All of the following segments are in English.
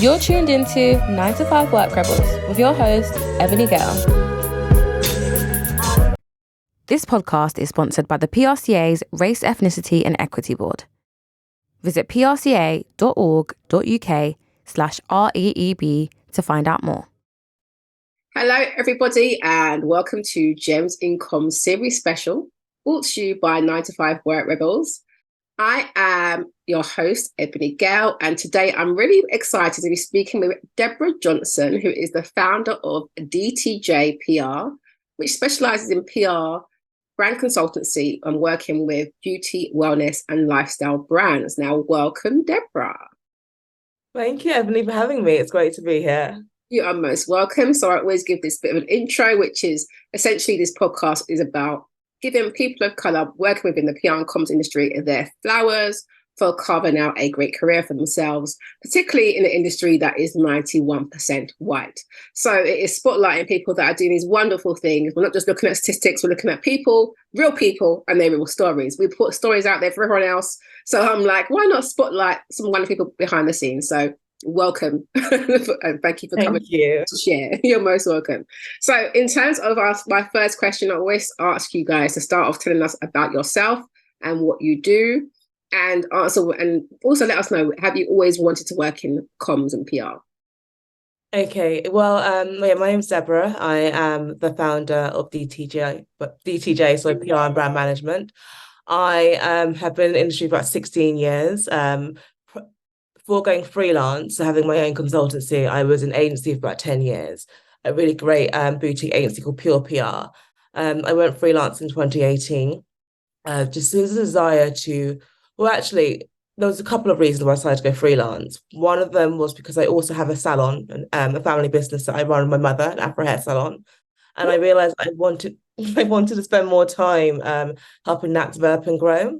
You're tuned into 9 to 5 Work Rebels with your host, Ebony Gale. This podcast is sponsored by the PRCA's Race, Ethnicity and Equity Board. Visit prca.org.uk/REEB to find out more. Hello, everybody, and welcome to Gems in Comms series special, brought to you by 9 to 5 Work Rebels. I am your host, Ebony Gale, and today I'm really excited to be speaking with Deborah Johnson, who is the founder of DTJ PR, which specialises in PR, brand consultancy, and working with beauty, wellness, and lifestyle brands. Now, welcome, Deborah. Thank you, Ebony, for having me. It's great to be here. You are most welcome. So I always give this bit of an intro, which is essentially this podcast is about giving people of colour working within the PR and comms industry their flowers for carving out a great career for themselves, particularly in an industry that is 91% white. So it is spotlighting people that are doing these wonderful things. We're not just looking at statistics, we're looking at people, and their real stories. We put stories out there for everyone else. So I'm like, why not spotlight some wonderful people behind the scenes? So welcome and thank you for coming to share. You're most welcome. So in terms of my first question, I always ask you guys to start off telling us about yourself and what you do, and also let us know, have you always wanted to work in comms and PR? Okay, well, my name's Deborah. I am the founder of DTJ, so PR and brand management. I have been in the industry for about 16 years. Before going freelance, so having my own consultancy, I was in agency for about 10 years, a really great boutique agency called Pure PR. I went freelance in 2018, just as a desire to, there was a couple of reasons why I decided to go freelance. One of them was because I also have a salon, a family business that I run with my mother, an Afro hair salon. And I realised I wanted to spend more time helping that develop and grow.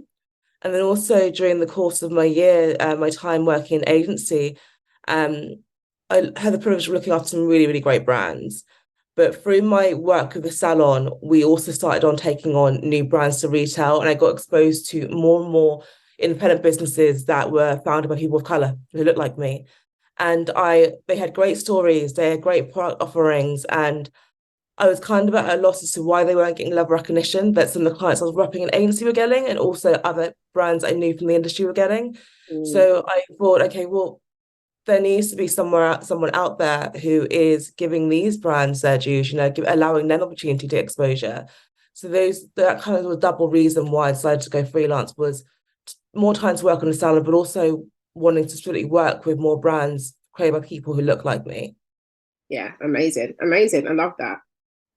And then also during the course of my year, my time working in agency, I had the privilege of looking after some really, really great brands. But through my work with the salon, we also started on taking on new brands to retail. And I got exposed to more and more independent businesses that were founded by people of colour who looked like me. And they had great stories, they had great product offerings, and I was kind of at a loss as to why they weren't getting level recognition that some of the clients I was repping in agency were getting, and also other brands I knew from the industry were getting. So I thought, okay, well, there needs to be someone out there who is giving these brands their dues, allowing them opportunity to exposure. So that kind of was a double reason why I decided to go freelance, was more time to work on the salon, but also wanting to really work with more brands created by people who look like me. Yeah, amazing. I love that.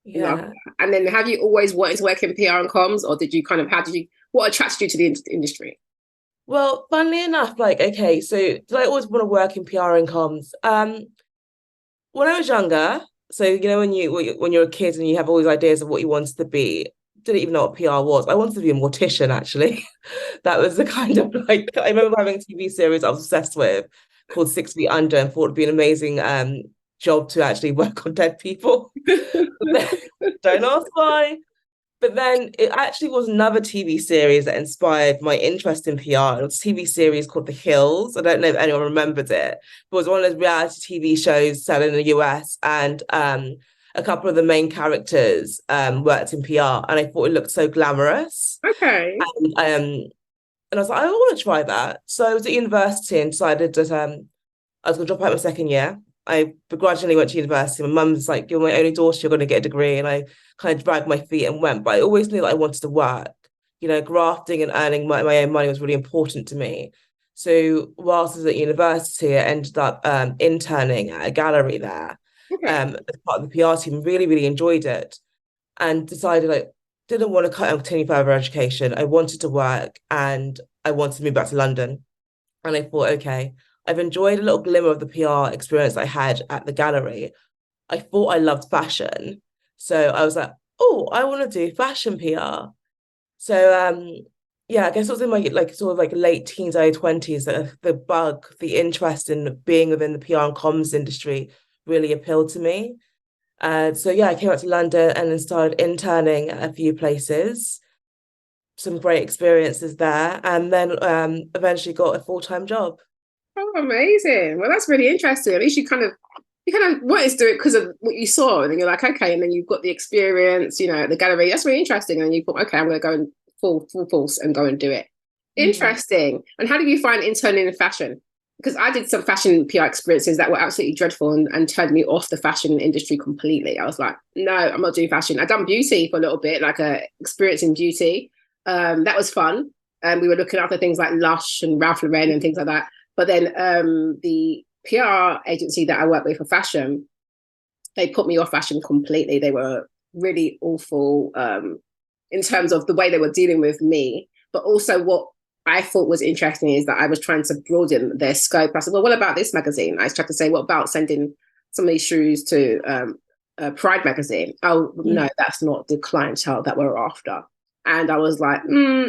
Yeah. And then have you always wanted to work in PR and comms, or what attracted you to the industry? Well, funnily enough, so did I always want to work in PR and comms? When I was younger, so when you're a kid and you have all these ideas of what you wanted to be, didn't even know what PR was. I wanted to be a mortician, actually. That was the kind of I remember having a TV series I was obsessed with called 6 Feet Under, and thought it'd be an amazing job to actually work on dead people. Don't ask why. But then it actually was another TV series that inspired my interest in PR. It was a TV series called The Hills. I don't know if anyone remembers it, but it was one of those reality TV shows set in the US, and a couple of the main characters worked in PR, and I thought it looked so glamorous. Okay. And I was like, I want to try that. So I was at university and decided that I was going to drop out my second year. I begrudgingly went to university. My mum's like, you're my only daughter, you're going to get a degree. And I kind of dragged my feet and went. But I always knew that I wanted to work. Grafting and earning my own money was really important to me. So whilst I was at university, I ended up interning at a gallery there as part of the PR team. Really, really enjoyed it, and decided I didn't want to continue further education. I wanted to work, and I wanted to move back to London. And I thought, okay, I've enjoyed a little glimmer of the PR experience I had at the gallery. I thought I loved fashion. So I was like, oh, I want to do fashion PR. So I guess it was in my late teens, early 20s that the interest in being within the PR and comms industry really appealed to me. I came out to London and then started interning at a few places. Some great experiences there, and then eventually got a full-time job. Oh, amazing. Well, that's really interesting. At least you kind of wanted to do it because of what you saw, and then you're like, okay, and then you've got the experience, at the gallery. That's really interesting. And you thought, okay, I'm going to go and full force and go and do it. Interesting. And how did you find interning in fashion? Because I did some fashion PR experiences that were absolutely dreadful and turned me off the fashion industry completely. I was like, no, I'm not doing fashion. I'd done beauty for a little bit, like a experience in beauty. That was fun. We were looking after things like Lush and Ralph Lauren and things like that. But then the PR agency that I work with for fashion, they put me off fashion completely. They were really awful in terms of the way they were dealing with me, but also what I thought was interesting is that I was trying to broaden their scope. I said, well, what about this magazine? I tried to say, what about sending some of these shoes to Pride magazine? Oh, no, that's not the clientele that we're after. And I was like,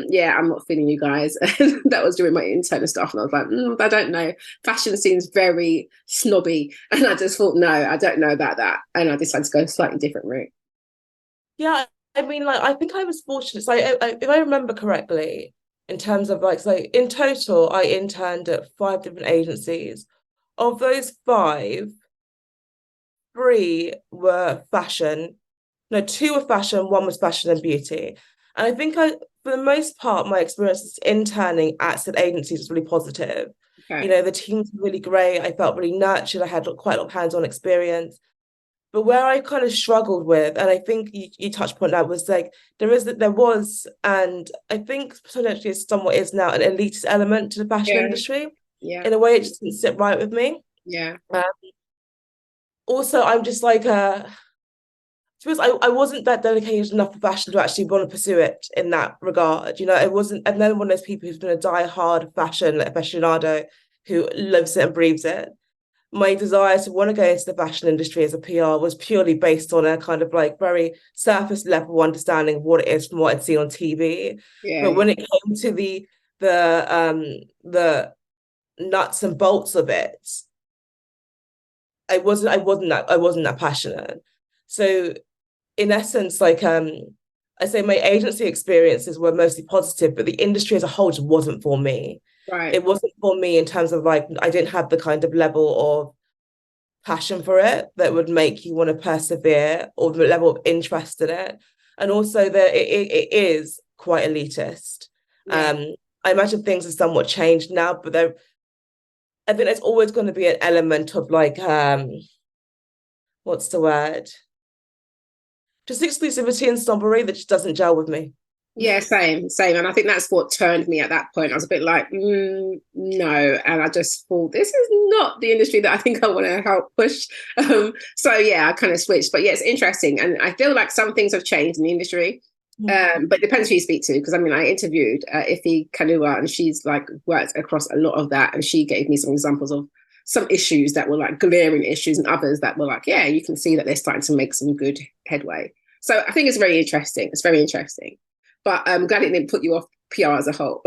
yeah, I'm not feeling you guys. And that was during my intern and stuff. And I was like, I don't know. Fashion seems very snobby. And I just thought, no, I don't know about that. And I decided to go a slightly different route. Yeah, I mean, like, I think I was fortunate. So if I remember correctly, in terms of like, so in total, I interned at 5 different agencies. Of those 5, 3 were fashion. No, 2 were fashion, 1 was fashion and beauty. And I think for the most part, my experience interning at said agencies was really positive. Okay. The teams were really great. I felt really nurtured. I had quite a lot of hands-on experience. But where I kind of struggled with, and I think you touched upon that, was like there was, and I think potentially somewhat is now, an elitist element to the fashion industry. Yeah. In a way, it just didn't sit right with me. Yeah. Also, I'm just like suppose I wasn't that dedicated enough to fashion to actually want to pursue it in that regard. I've never one of those people who's been a die-hard fashion aficionado who lives it and breathes it. My desire to want to go into the fashion industry as a PR was purely based on a kind of like very surface level understanding of what it is from what I'd seen on TV. Yeah. But when it came to the nuts and bolts of it, I wasn't that passionate. So in essence, like I say my agency experiences were mostly positive, but the industry as a whole just wasn't for me. Right. It wasn't for me in terms of like, I didn't have the kind of level of passion for it that would make you want to persevere, or the level of interest in it. And also that it is quite elitist. Yeah. I imagine things have somewhat changed now, but I think there's always going to be an element of like, what's the word? Just exclusivity and snobbery that just doesn't gel with me. Yeah, same. And I think that's what turned me at that point. I was a bit like, no. And I just thought, this is not the industry that I think I want to help push. So yeah, I kind of switched. But yeah, it's interesting. And I feel like some things have changed in the industry. But it depends who you speak to. Because I mean, I interviewed Ife Kanua, and she's like worked across a lot of that. And she gave me some examples of some issues that were like glaring issues, and others that were like, yeah, you can see that they're starting to make some good headway. So I think it's very interesting. It's very interesting. But I'm glad it didn't put you off PR as a whole.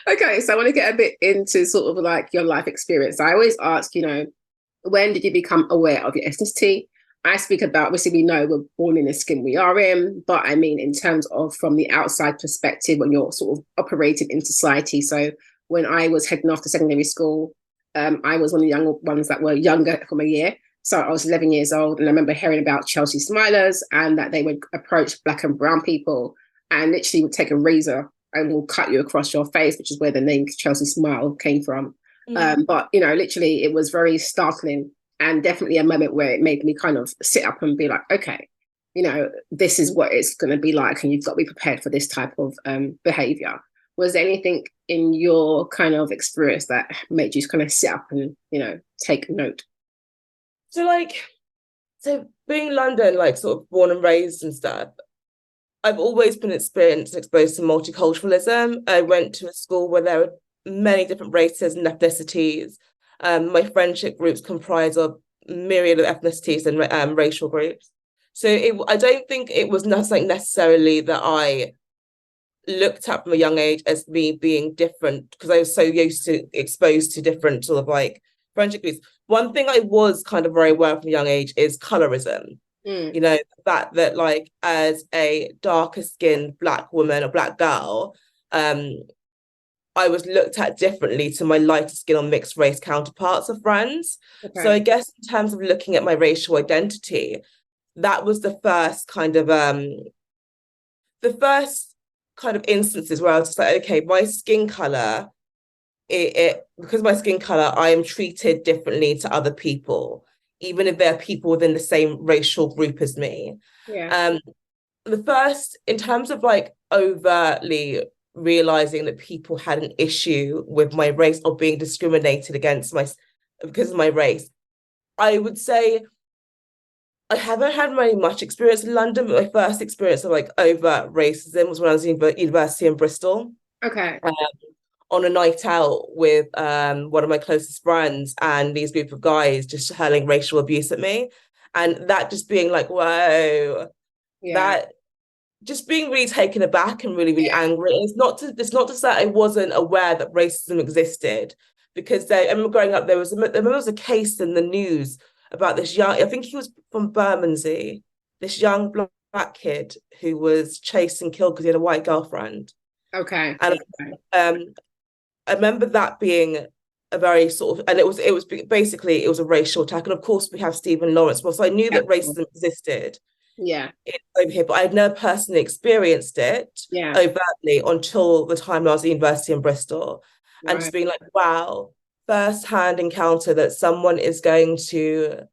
Okay, so I want to get a bit into sort of like your life experience. I always ask, when did you become aware of your ethnicity? I speak about, obviously, we know we're born in the skin we are in, but I mean, in terms of from the outside perspective, when you're sort of operating in society. So when I was heading off to secondary school, I was one of the younger ones that were younger from a year. So I was 11 years old, and I remember hearing about Chelsea Smilers and that they would approach Black and brown people and literally would take a razor and will cut you across your face, which is where the name Chelsea Smile came from. But, literally it was very startling, and definitely a moment where it made me kind of sit up and be like, okay, this is what it's going to be like, and you've got to be prepared for this type of behavior. Was there anything in your kind of experience that made you kind of sit up and, take note? So being London, like sort of born and raised and stuff, I've always been exposed to multiculturalism. I went to a school where there were many different races and ethnicities. My friendship groups comprise of myriad of ethnicities and racial groups. So I don't think it was nothing necessarily that I looked at from a young age as me being different, because I was so used to exposed to different sort of like friendship groups. One thing I was kind of very aware of from a young age is colorism. The fact that like as a darker skinned Black woman or Black girl, I was looked at differently to my lighter skin or mixed race counterparts of friends. Okay. So I guess in terms of looking at my racial identity, that was the first kind of instances where I was just like, okay, my skin color, because of my skin color, I am treated differently to other people, even if there are people within the same racial group as me. Yeah. The first, in terms of like overtly realizing that people had an issue with my race or being discriminated against because of my race, I would say I haven't had very much experience in London, but my first experience of like overt racism was when I was in university in Bristol. Okay. On a night out with one of my closest friends, and these group of guys just hurling racial abuse at me. And that just being like, whoa, that just being really taken aback and really, really angry. And it's not to say I wasn't aware that racism existed, because I remember growing up, there was a case in the news about this young, I think he was from Bermondsey, this young black kid who was chased and killed because he had a white girlfriend. Okay. And I remember that being a very sort of, and it was basically, it was a racial attack. And of course we have Stephen Lawrence. Well, so I knew that racism existed over here, but I'd never personally experienced it overtly until the time I was at university in Bristol. Right. And just being like, wow, first-hand encounter that someone is going to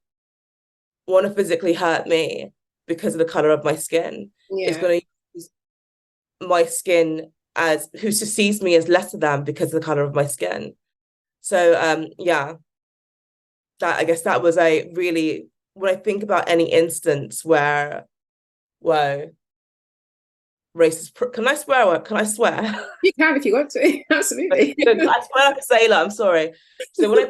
want to physically hurt me because of the color of my skin. Is going to use my skin as, who sees me as lesser than because of the color of my skin. So that, I guess that was a really, when I think about any instance where, whoa, racist, can I swear? Can I swear? You can if you want to. Absolutely. I swear like a sailor, I'm sorry. So when I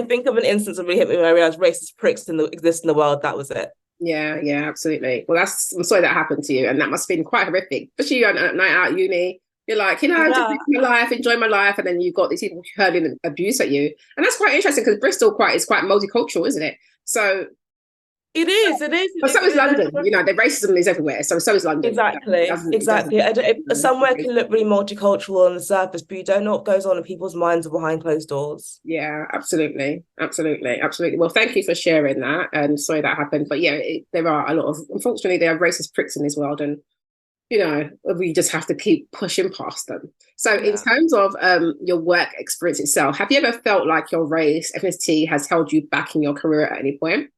think of an instance that really hit me when I realized racist pricks exist in the world, that was it. Yeah, absolutely. Well, I'm sorry that happened to you, and that must have been quite horrific, especially on a night out uni. You're like, just live my life, enjoy my life, and then you've got these people hurling abuse at you, and that's quite interesting because Bristol is quite multicultural, isn't it? So it is. But so is London. The racism is everywhere. So is London. Exactly. Somewhere can look really multicultural on the surface, but you don't know what goes on in people's minds or behind closed doors. Yeah, absolutely. Well, thank you for sharing that, and sorry that happened. But there are a lot of, unfortunately, there are racist pricks in this world, and we just have to keep pushing past them. So in terms of your work experience itself, have you ever felt like your race, ethnicity has held you back in your career at any point?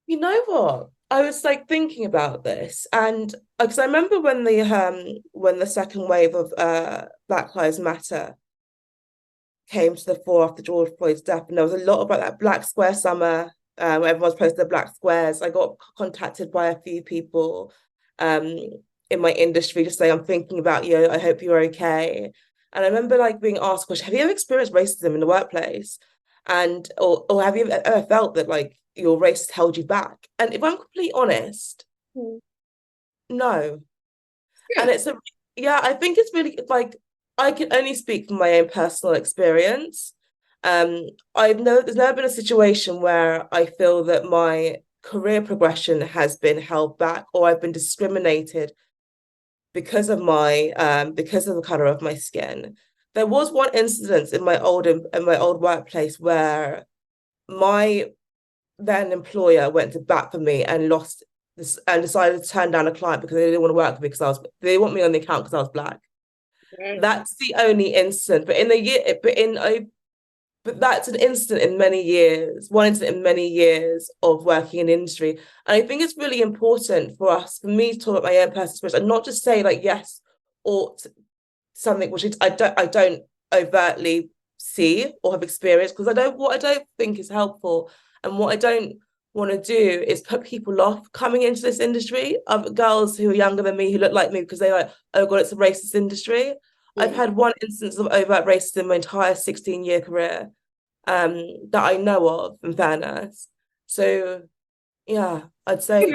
You know what? I was like thinking about this, and because I remember when the second wave of Black Lives Matter came to the fore after George Floyd's death, and there was a lot about that Black Square summer, where everyone's posted their Black Squares. I got contacted by a few people in my industry to say, I'm thinking about you, I hope you're okay. And I remember like being asked, have you ever experienced racism in the workplace? And or have you ever felt that like your race held you back? And if I'm completely honest, no. And it's I think it's really like, I can only speak from my own personal experience. There's never been a situation where I feel that my career progression has been held back or I've been discriminated because of the color of my skin. There was one incident in my old workplace where my then employer went to bat for me and lost this and decided to turn down a client because they didn't want to work with me because they want me on the account because I was Black. That's the only incident, but that's an incident in many years, one incident in many years of working in the industry. And I think it's really important for me to talk about my own personal experience and not just say like yes or something which I don't overtly see or have experienced, because what I don't think is helpful and what I don't want to do is put people off coming into this industry of girls who are younger than me who look like me because they're like, oh God, it's a racist industry. I've had one instance of overt racism in my entire 16-year career that I know of, in fairness. So, I'd say...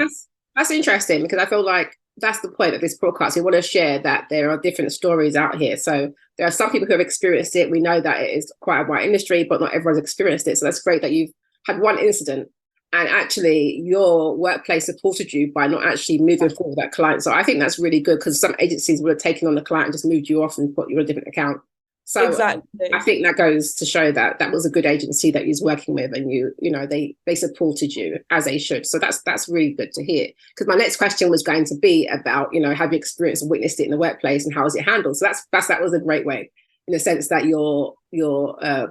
That's interesting, because I feel like that's the point of this podcast. We want to share that there are different stories out here. So there are some people who have experienced it. We know that it is quite a white industry, but not everyone's experienced it. So that's great that you've had one incident and actually your workplace supported you by not actually moving forward with that client. So I think that's really good, because some agencies would have taken on the client and just moved you off and put you on a different account. So exactly. I think that goes to show that that was a good agency that you was working with, and you know, they supported you as they should. So that's really good to hear. Because my next question was going to be about, you know, have you experienced and witnessed it in the workplace, and how is it handled? So that was a great way, in the sense that your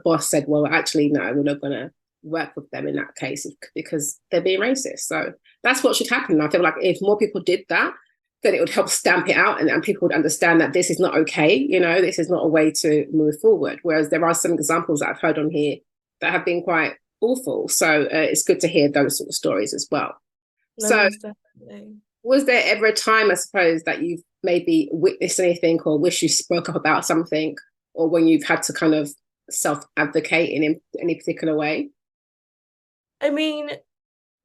boss said, well, actually, no, we're not going to work with them in that case because they're being racist. So that's what should happen. I feel like if more people did that, then it would help stamp it out, and people would understand that this is not okay. You know, this is not a way to move forward. Whereas there are some examples that I've heard on here that have been quite awful. So it's good to hear those sort of stories as well. No, so definitely. Was there ever a time, I suppose, that you've maybe witnessed anything or wish you spoke up about something, or when you've had to kind of self-advocate in any particular way? I mean,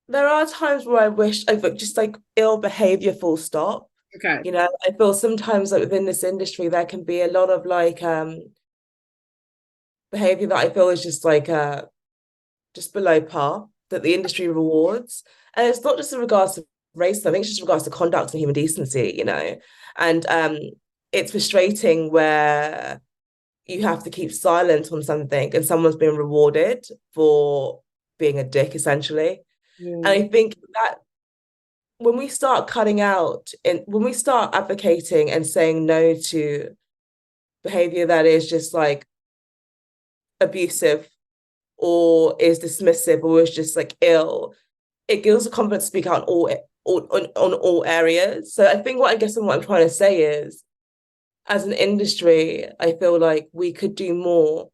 there are times where I wish I've just like ill behavior, full stop. Okay. You know, I feel sometimes like within this industry there can be a lot of like behavior that I feel is just like just below par, that the industry rewards. And it's not just in regards to race, I think it's just in regards to conduct and human decency, you know. And it's frustrating where you have to keep silent on something and someone's being rewarded for being a dick, essentially. And I think that when we start cutting out and when we start advocating and saying no to behavior that is just like abusive or is dismissive or is just like ill, it gives the confidence to speak out on all areas. So I think what I'm trying to say is, as an industry, I feel like we could do more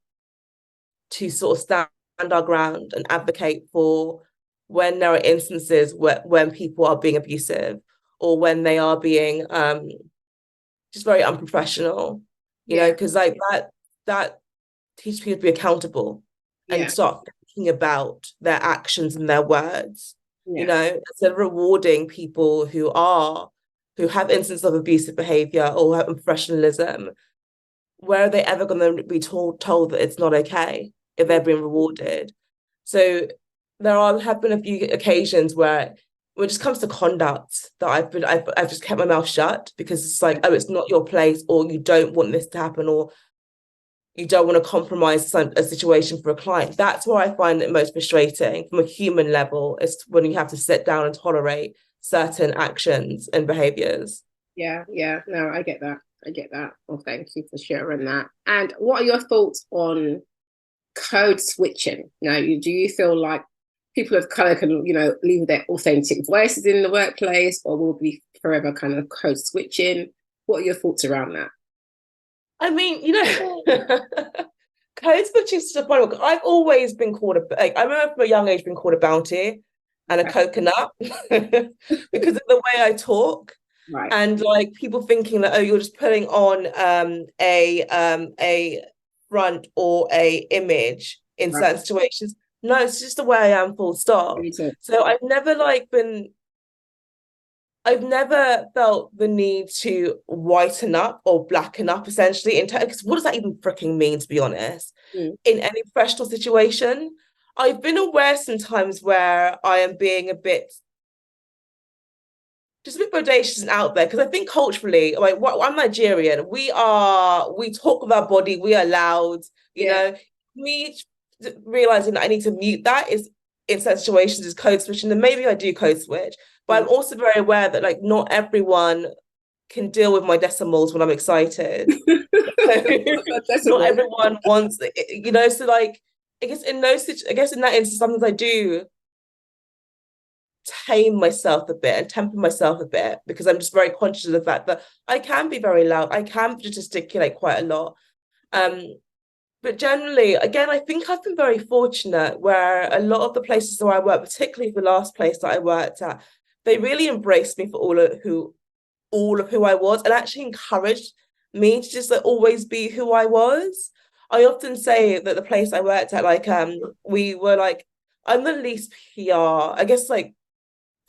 to sort of stand our ground and advocate for when there are instances when people are being abusive or when they are being just very unprofessional, you know, because like that teaches people to be accountable and start thinking about their actions and their words, you know, instead of rewarding people who have instances of abusive behavior or have unprofessionalism. Where are they ever going to be told that it's not okay if they're being rewarded? So have been a few occasions where when it just comes to conduct that I've just kept my mouth shut because it's like, oh, it's not your place, or you don't want this to happen, or you don't want to compromise a situation for a client. That's where I find it most frustrating from a human level, is when you have to sit down and tolerate certain actions and behaviors. No, I get that. Well, thank you for sharing that. And what are your thoughts on code switching? Now, do you feel like people of color can, you know, leave their authentic voices in the workplace, or will be forever kind of code switching? What are your thoughts around that? I mean, you know, code switching is such a funny one. I've always been called I remember from a young age being called a bounty and a coconut because of the way I talk. Right. And like people thinking that, oh, you're just putting on a front or a image in certain situations. No, it's just the way I am, full stop. So I've never felt the need to whiten up or blacken up, essentially. Because what does that even freaking mean, to be honest? In any professional situation, I've been aware sometimes where I am being a bit bodacious and out there, because I think culturally, like, I'm Nigerian, we talk with our body, we are loud, you know. Me realizing that I need to mute that is, in certain situations, is code switching. And maybe I do code switch, but I'm also very aware that like not everyone can deal with my decimals when I'm excited. Not everyone wants, you know. So like, I guess in that instance, sometimes I do tame myself a bit and temper myself a bit, because I'm just very conscious of the fact that I can be very loud, I can gesticulate quite a lot. But generally, again, I think I've been very fortunate where a lot of the places where I work, particularly the last place that I worked at, they really embraced me for all of who I was, and actually encouraged me to just like always be who I was. I often say that the place I worked at, like, we were like, I'm the least PR, I guess, like,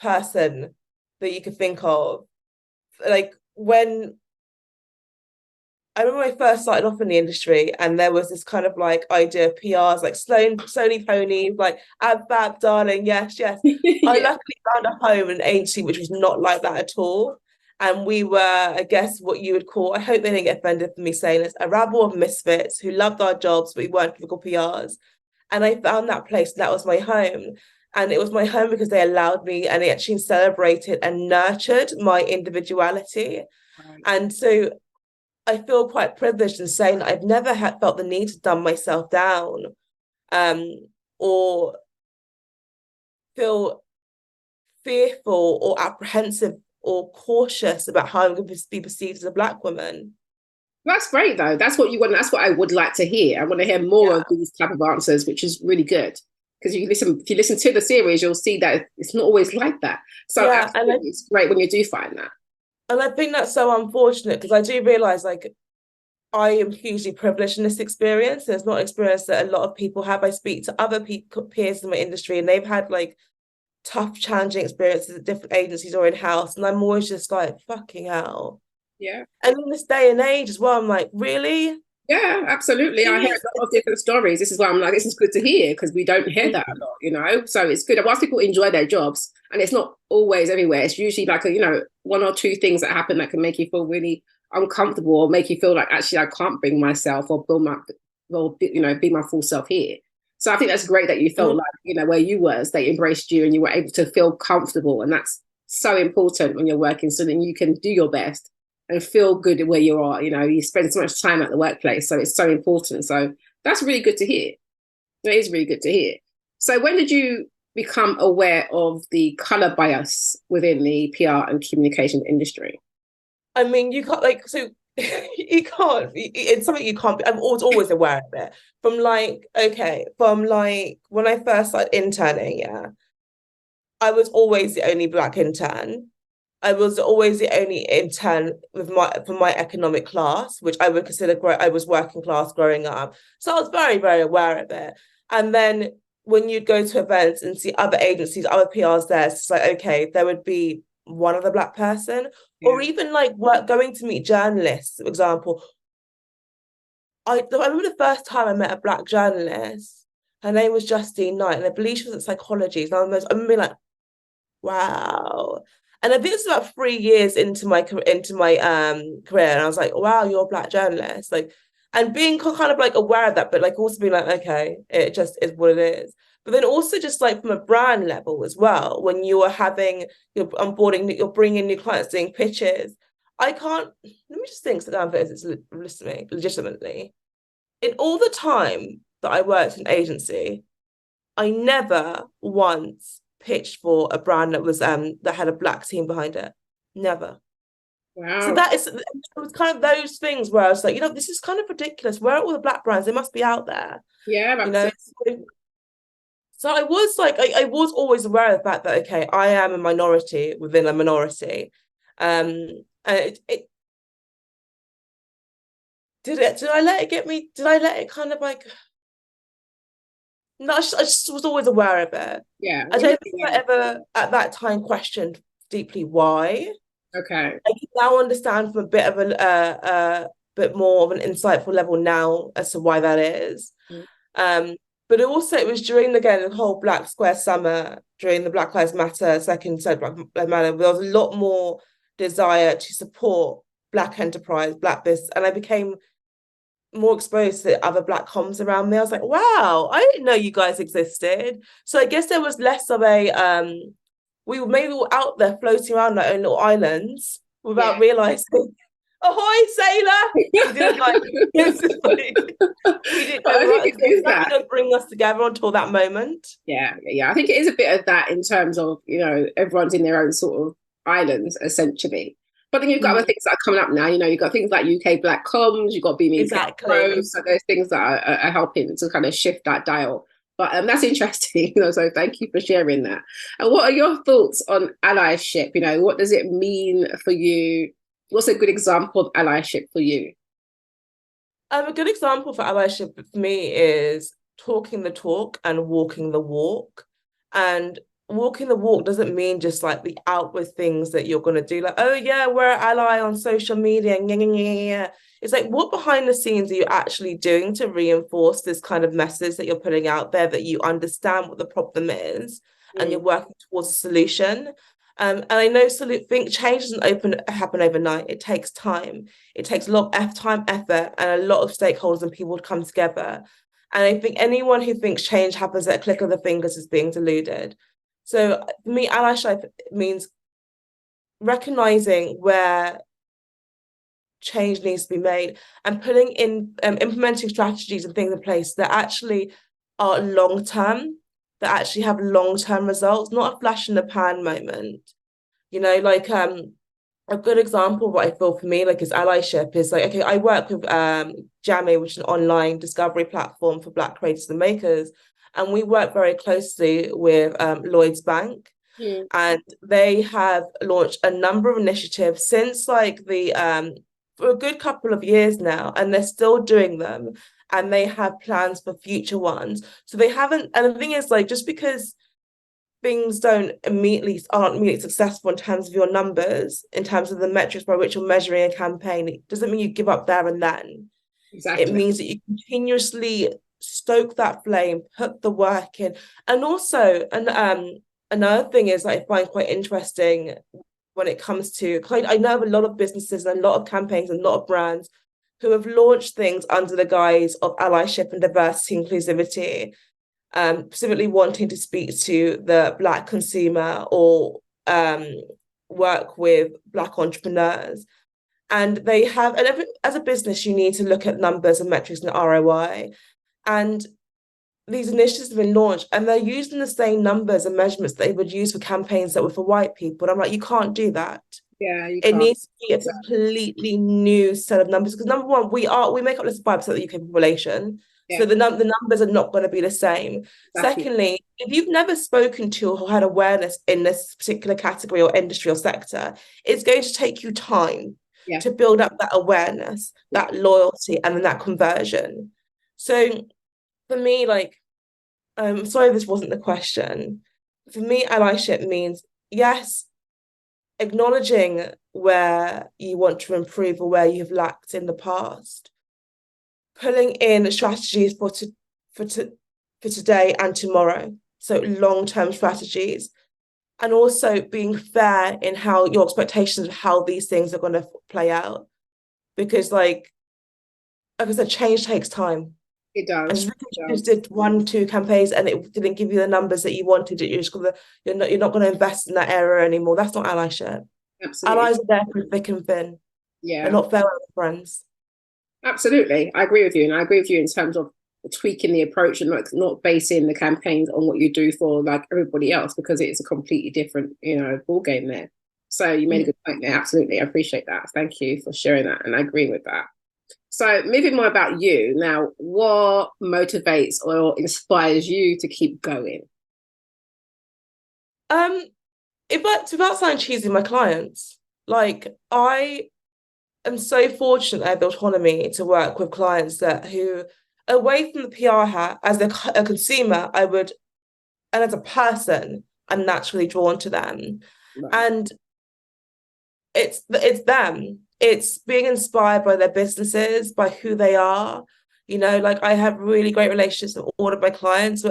person that you could think of. Like, when I remember I first started off in the industry, and there was this kind of like idea of PRs, like slowly pony, like ab bab darling, yes. I luckily found a home, an agency which was not like that at all. And we were, I guess, what you would call, I hope they didn't get offended for me saying this, a rabble of misfits who loved our jobs, but we weren't typical PRs. And I found that place, and that was my home. And it was my home because they allowed me, and they actually celebrated and nurtured my individuality. Right. And so I feel quite privileged in saying that I've never felt the need to dumb myself down, or feel fearful or apprehensive or cautious about how I'm going to be perceived as a Black woman. That's great, though. That's what you want. That's what I would like to hear. I want to hear more of these type of answers, which is really good. Because if you listen to the series, you'll see that it's not always like that. So absolutely, it's great when you do find that. And I think that's so unfortunate, because I do realise, like, I am hugely privileged in this experience. There's not an experience that a lot of people have. I speak to other peers in my industry, and they've had like tough, challenging experiences at different agencies or in-house. And I'm always just like, fucking hell. Yeah. And in this day and age as well, I'm like, really? Yeah, absolutely. I hear a lot of different stories. This is why I'm like, this is good to hear, because we don't hear that a lot, So it's good. Whilst people enjoy their jobs, and it's not always everywhere, it's usually like one or two things that happen that can make you feel really uncomfortable, or make you feel like, actually, I can't bring myself or be my full self here. So I think that's great that you felt like, where you were, they embraced you and you were able to feel comfortable. And that's so important when you're working, so that you can do your best and feel good where you are. You spend so much time at the workplace, so it's so important. So that's really good to hear. That is really good to hear. So when did you become aware of the colour bias within the PR and communication industry? I mean, you can't, like, so you can't, it's something you can't, I'm always aware of it. From when I first started interning, I was always the only Black intern. I was always the only intern from my economic class, which I would consider I was working class growing up. So I was very, very aware of it. And then when you'd go to events and see other agencies, other PRs there, it's like, okay, there would be one other Black person, or even like going to meet journalists, for example. I remember the first time I met a Black journalist. Her name was Justine Knight, and I believe she was at Psychology. And I remember being like, wow. And I think it's about 3 years into my career, and I was like, wow, you're a Black journalist, like, and being kind of like aware of that, but like also being like, okay, it just is what it is. But then also just like from a brand level as well, when you're onboarding, you're bringing new clients, doing pitches. Let me just think, so down for this legitimately. In all the time that I worked in agency, I never once pitched for a brand that was that had a Black team behind it. Never. Wow. So it was kind of those things where I was like, this is kind of ridiculous. Where are all the Black brands? They must be out there. Yeah, so I was like, I was always aware of the fact that, okay, I am a minority within a minority. And did I let it get me? Did I let it kind of like? No, I just was always aware of it. Yeah. I don't think I ever at that time questioned deeply why. Okay. I can now understand from a bit of a bit more of an insightful level now as to why that is. But it was during the whole Black Square Summer, during the Black Lives Matter second Black Lives Matter, there was a lot more desire to support Black enterprise, Black business, and I became more exposed to other Black comms around me. I was like, wow, I didn't know you guys existed. So I guess there was less of a we were out there floating around our own little islands without realizing. Ahoy, sailor! That didn't bring us together until that moment. Yeah. I think it is a bit of that in terms of, everyone's in their own sort of islands, essentially. But then you've got other things that are coming up now. You've got things like UK Black Comms, you've got BME Pro, so there's things that are helping to kind of shift that dial. But that's interesting, so thank you for sharing that. And what are your thoughts on allyship? What does it mean for you? What's a good example of allyship for you? A good example for allyship for me is talking the talk and walking the walk. And walking the walk doesn't mean just like the outward things that you're going to do, like, oh yeah, we're an ally on social media. It's like, what behind the scenes are you actually doing to reinforce this kind of message that you're putting out there, that you understand what the problem is and you're working towards a solution. And I know change doesn't happen overnight. It takes time. It takes a lot of time, effort, and a lot of stakeholders and people to come together. And I think anyone who thinks change happens at a click of the fingers is being deluded. So for me, allyship means recognizing where change needs to be made and putting in implementing strategies and things in place that actually are long term, that actually have long term results, not a flash in the pan moment. You know, like a good example of what I feel for me like is allyship is like, okay, I work with Jammy, which is an online discovery platform for Black creators and makers, and we work very closely with Lloyds Bank. And they have launched a number of initiatives since like the for a good couple of years now, and they're still doing them, and they have plans for future ones. So they haven't, and the thing is, like, just because things aren't immediately successful in terms of your numbers, in terms of the metrics by which you're measuring a campaign, it doesn't mean you give up there and then. Exactly. It means that you continuously stoke that flame, put the work in. And also, another thing is that I find quite interesting when it comes to, I know of a lot of businesses and a lot of campaigns and a lot of brands who have launched things under the guise of allyship and diversity inclusivity, specifically wanting to speak to the Black consumer or work with Black entrepreneurs. And they have, and as a business, you need to look at numbers and metrics and ROI. And these initiatives have been launched and they're using the same numbers and measurements they would use for campaigns that were for white people. And I'm like, you can't do that. Yeah, it needs to be a completely new set of numbers because number one, we make up less than 5% of the UK population. Yeah. So the numbers are not going to be the same. Exactly. Secondly, if you've never spoken to or had awareness in this particular category or industry or sector, it's going to take you time to build up that awareness, that loyalty, and then that conversion. So for me, like, sorry, this wasn't the question. For me, allyship means, yes, acknowledging where you want to improve or where you've lacked in the past, pulling in strategies for today and tomorrow, so long-term strategies, and also being fair in how your expectations of how these things are going to play out, because like I said, change takes time. It does. And just because you just did 1-2 campaigns and it didn't give you the numbers that you wanted, you're not going to invest in that area anymore. That's not allyship. Absolutely. Allies are there for thick and thin. Yeah, they're not fair friends. Absolutely, I agree with you, and I agree with you in terms of tweaking the approach and like not basing the campaigns on what you do for like everybody else, because it's a completely different ball game there. So you made a good point there. Absolutely, I appreciate that. Thank you for sharing that, and I agree with that. So moving more about you now, what motivates or inspires you to keep going? It's about sounding cheesy, my clients. Like, I am so fortunate I have the autonomy to work with clients who, away from the PR hat, as a consumer, I would, and as a person, I'm naturally drawn to them. Right. And it's them. It's being inspired by their businesses, by who they are. Like I have really great relationships with all of my clients,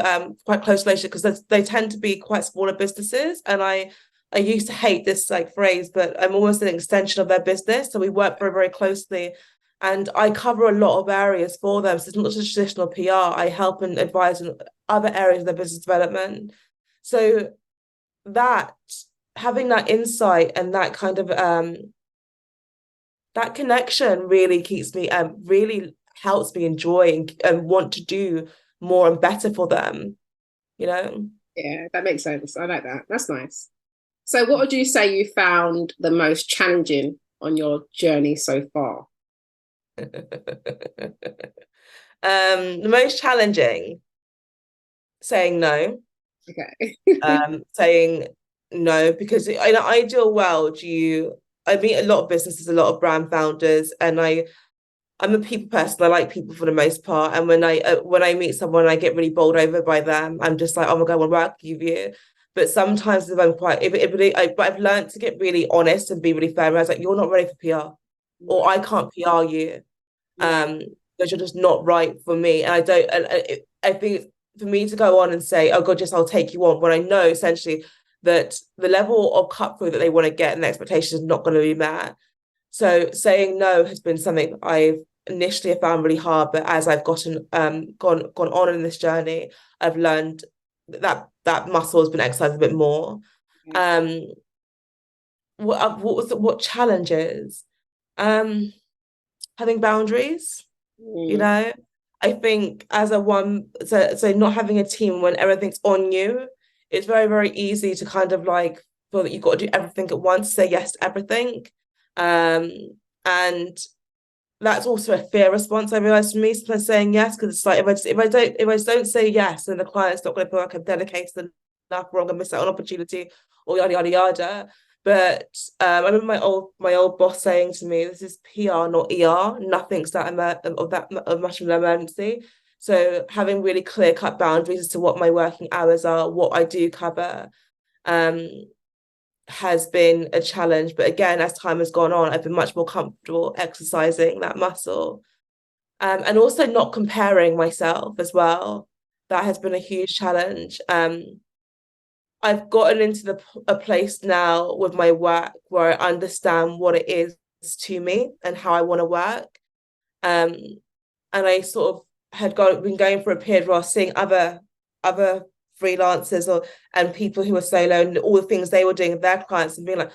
quite close relationships, because they tend to be quite smaller businesses. And I used to hate this like phrase, but I'm almost an extension of their business. So we work very, very closely. And I cover a lot of areas for them. So it's not just traditional PR. I help and advise in other areas of their business development. So that, having that insight and that kind of that connection really keeps me, really helps me enjoy and want to do more and better for them, Yeah, that makes sense. I like that. That's nice. So what would you say you found the most challenging on your journey so far? The most challenging, saying no. Okay. Saying no, because in an ideal world, I meet a lot of businesses, a lot of brand founders, and I'm a people person. I like people for the most part. And when I meet someone, I get really bowled over by them. I'm just like, oh my God, I want to work with you. But sometimes if I've learned to get really honest and be really fair. I was like, you're not ready for PR, or I can't PR you, because you're just not right for me. And I think for me to go on and say, oh God, yes, I'll take you on, when I know essentially that the level of cut through that they want to get and the expectations is not going to be met. So saying no has been something I've initially found really hard, but as I've gone on in this journey, I've learned that muscle has been exercised a bit more. What challenges? Having boundaries, you know. I think as so not having a team when everything's on you, it's very, very easy to kind of like feel that you've got to do everything at once, say yes to everything. And that's also a fear response, I realized, for me, sometimes saying yes, because it's like if I don't say yes, then the client's not going to feel like I'm dedicated enough, or I'm going to miss out on opportunity, or yada yada yada. But I remember my old boss saying to me, "This is PR, not ER. Nothing's that of much of an emergency." So having really clear cut boundaries as to what my working hours are, what I do cover, has been a challenge. But again, as time has gone on, I've been much more comfortable exercising that muscle, and also not comparing myself as well. That has been a huge challenge. I've gotten into a place now with my work where I understand what it is to me and how I want to work. And I sort of been going for a period where I was seeing other freelancers and people who were solo and all the things they were doing with their clients and being like,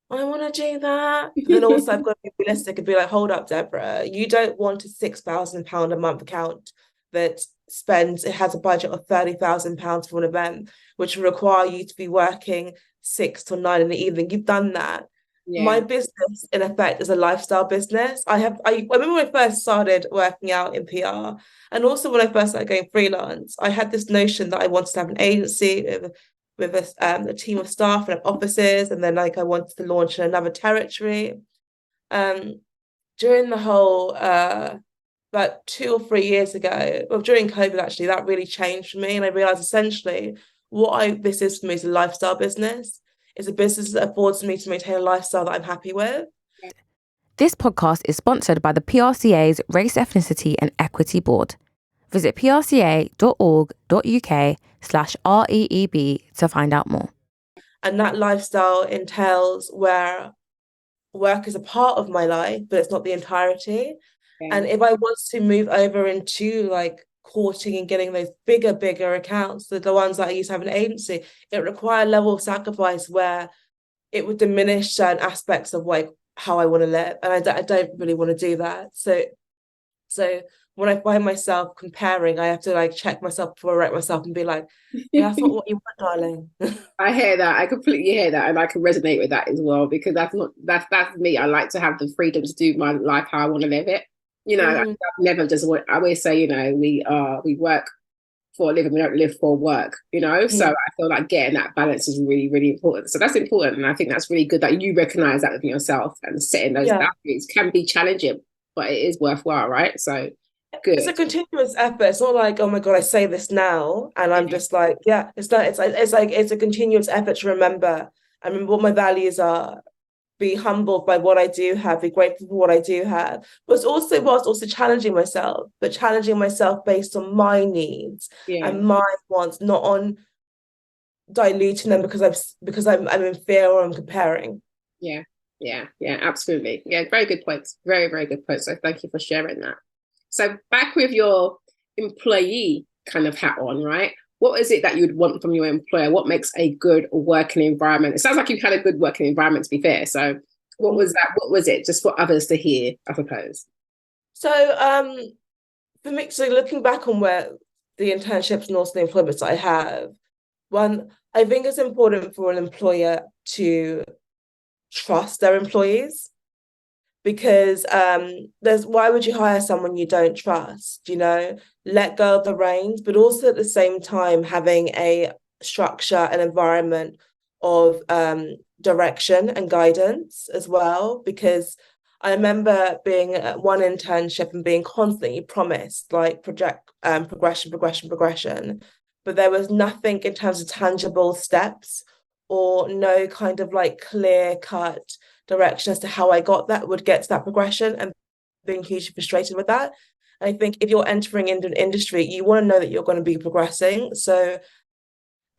I want to do that. But then also I've got to be realistic and be like, hold up, Deborah, you don't want a £6,000 a month account that has a budget of £30,000 for an event, which will require you to be working 6 to 9 in the evening. You've done that. Yeah. My business, in effect, is a lifestyle business. I remember when I first started working out in PR, and also when I first started going freelance, I had this notion that I wanted to have an agency with a team of staff and offices, and then like I wanted to launch in another territory. During the whole about 2 or 3 years ago, well, during COVID, actually, that really changed for me. And I realized essentially this is for me is a lifestyle business. It's a business that affords me to maintain a lifestyle that I'm happy with. This podcast is sponsored by the PRCA's Race, Ethnicity and Equity Board. Visit prca.org.uk/REEB to find out more. And that lifestyle entails where work is a part of my life, but it's not the entirety. And if I want to move over into like courting and getting those bigger accounts, the ones that I used to have an agency, it required a level of sacrifice where it would diminish certain aspects of like how I want to live. And I don't really want to do that. So when I find myself comparing, I have to like check myself before I wreck myself and be like, that's not what you want, darling. I hear that. I completely hear that. And I can resonate with that as well, because that's me. I like to have the freedom to do my life how I want to live it. You know, I've never just I always say, you know, we work for a living, we don't live for work, you know. So I feel like getting that balance is really, really important. So that's important. And I think that's really good that you recognize that within yourself, and setting those boundaries can be challenging, but it is worthwhile, right? So good. It's a continuous effort. It's not like, oh my God, I say this now and I'm just like, it's not, it's like it's a continuous effort to remember what my values are, be humbled by what I do have, be grateful for what I do have, but it's also challenging myself, but challenging myself based on my needs and my wants, not on diluting them because I'm in fear or I'm comparing. Yeah, absolutely. Yeah, very good points. Very, very good points. So thank you for sharing that. So back with your employee kind of hat on, right? What is it that you would want from your employer? What makes a good working environment? It sounds like you had a good working environment, to be fair. So what was that? What was it? Just for others to hear, I suppose. So for me, so looking back on where the internships and also the employments that I have, one, I think it's important for an employer to trust their employees, because why would you hire someone you don't trust? You know, let go of the reins, but also at the same time having a structure and environment of direction and guidance as well. Because I remember being at one internship and being constantly promised like progression, but there was nothing in terms of tangible steps or no kind of like clear cut direction as to how I would get to that progression, and being hugely frustrated with that. And I think if you're entering into an industry, you want to know that you're going to be progressing. So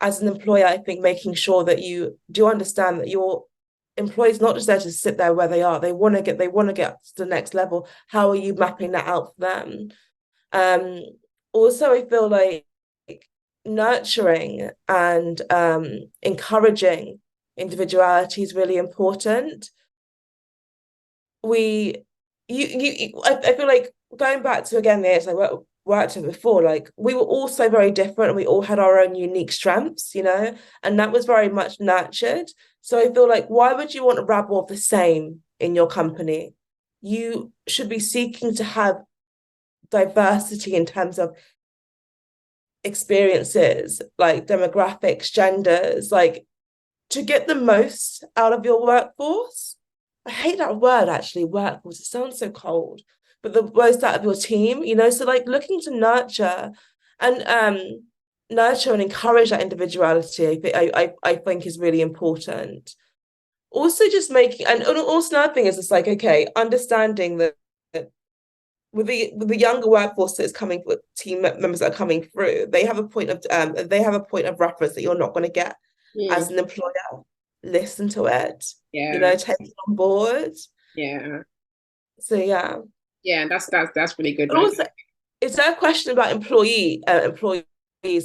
as an employer, I think making sure that you do understand that your employees not just there to sit there where they are. They want to get to the next level. How are you mapping that out for them? Also, I feel like nurturing and encouraging individuality is really important. I feel like going back to again the years I worked with before, like we were all so very different and we all had our own unique strengths, you know, and that was very much nurtured. So I feel like, why would you want to wrap all the same in your company? You should be seeking to have diversity in terms of experiences, like demographics, genders, like to get the most out of your workforce. I hate that word actually, workforce. It sounds so cold, but the most out of your team, you know, so like looking to and nurture and encourage that individuality, I think is really important. Also just making, and also another thing is it's like, okay, understanding that with the younger workforce that's coming, with team members that are coming through, they have a point of reference that you're not going to get as an employer. Listen to it, you know, take it on board. So that's really good. But also, is there a question about employees and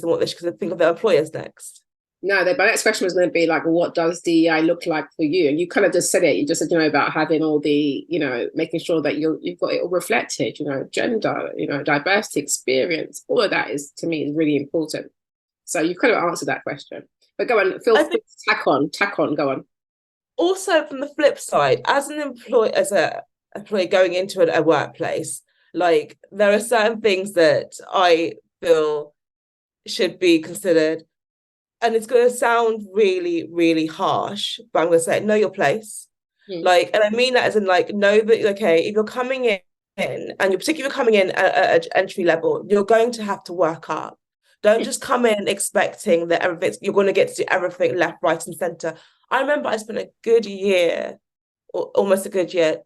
what they should think of their employers next? No, my next question was going to be like, what does DEI look like for you? And you kind of just said it. You just said, you know, about having all the, you know, making sure that you've got it all reflected, you know, gender, you know, diversity, experience, all of that is, to me, is really important. So you've kind of answered that question. But go on, feel free to tack on, go on. Also, from the flip side, as an employee, going into a workplace, like there are certain things that I feel should be considered. And it's going to sound really, really harsh, but I'm going to say, know your place. Like, and I mean that as in like, know that, okay, if you're coming in and you're particularly coming in at entry level, you're going to have to work up. Don't just come in expecting that you're going to get to do everything left, right, and center. I remember I spent a good year, or almost a good year,